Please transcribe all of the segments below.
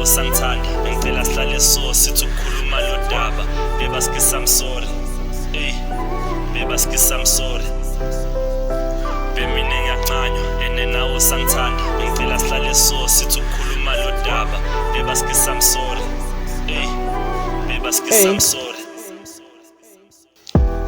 nawo sangithanda ngicela sihlale so sithi ukukhuluma lo daba beba skisa I'm sorry beba skisa I'm sorry bemine ngiyaqanywa ene nawo sangithanda ngicela sihlale so sithi ukukhuluma lo daba beba skisa I'm sorry beba skisa I'm sorry.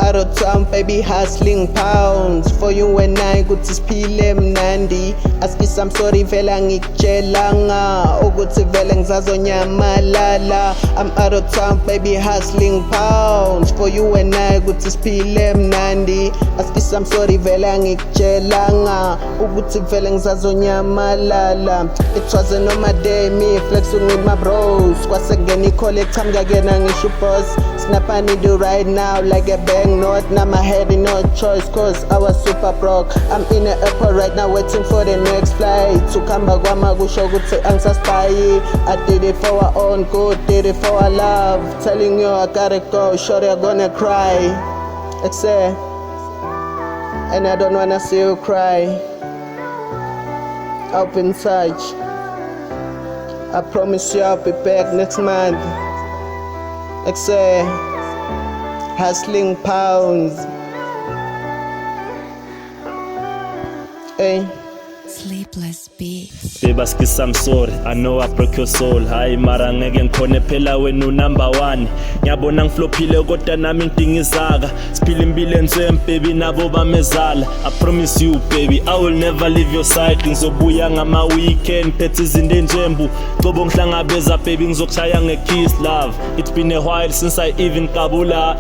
Out of town, baby, hustling pounds. For you and I, good to spill mnandi. Askis I'm sorry, vela ngikutshelanga ukuthi vele ngizazonyamalala. I'm out of town, baby, hustling pounds. For you and I, good to spill mnandi. Askis I'm sorry, vela ngikutshelanga ukuthi vele ngizazonyamalala. It was a normal day, me flexing with my bros. Kwasengeni collect time ngakena ngisho boss. Snap I need you right now like a bang note. Now my head in no choice cause I was super broke. I'm in the airport right now waiting for the next flight. To come back wama kusho ukuthi angisaspy. I did it for our own good, did it for our love. Telling you I gotta go, sure you're gonna cry. Except, and I don't wanna see you cry. I'll be in touch. I promise you I'll be back next month. Except, hustling pounds. Hey. Sleepless beats. Beba skisa I'm sorry, I know I broke your soul. Hayi mara ngeke ngikhone phela wena number 1. Ngiyabona ngiflophile kodwa nami ngidingizaka. Siphila impilo enzwe baby nabo bamezala. I promise you baby, I will never leave your side. Ngizobuya ngama weekend phethe izinto enjembu. Cobo ngihlangabeza baby ngizokushaya ngekiss love. It's been a while since I even kabula.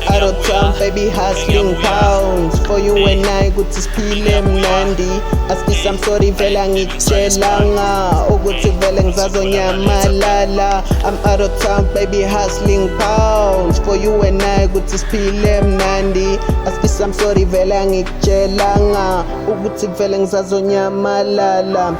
Out of town, baby, hustling pounds. For you and I, good to spill mnandi. Askis I'm sorry, vela ngikutshelanga ukuthi vele ngizazonyamalala. I'm out of town, baby, hustling pounds. For you and I, good to spill mnandi. Askis I'm sorry, vela ngikutshelanga ukuthi vele ngizazonyamalala.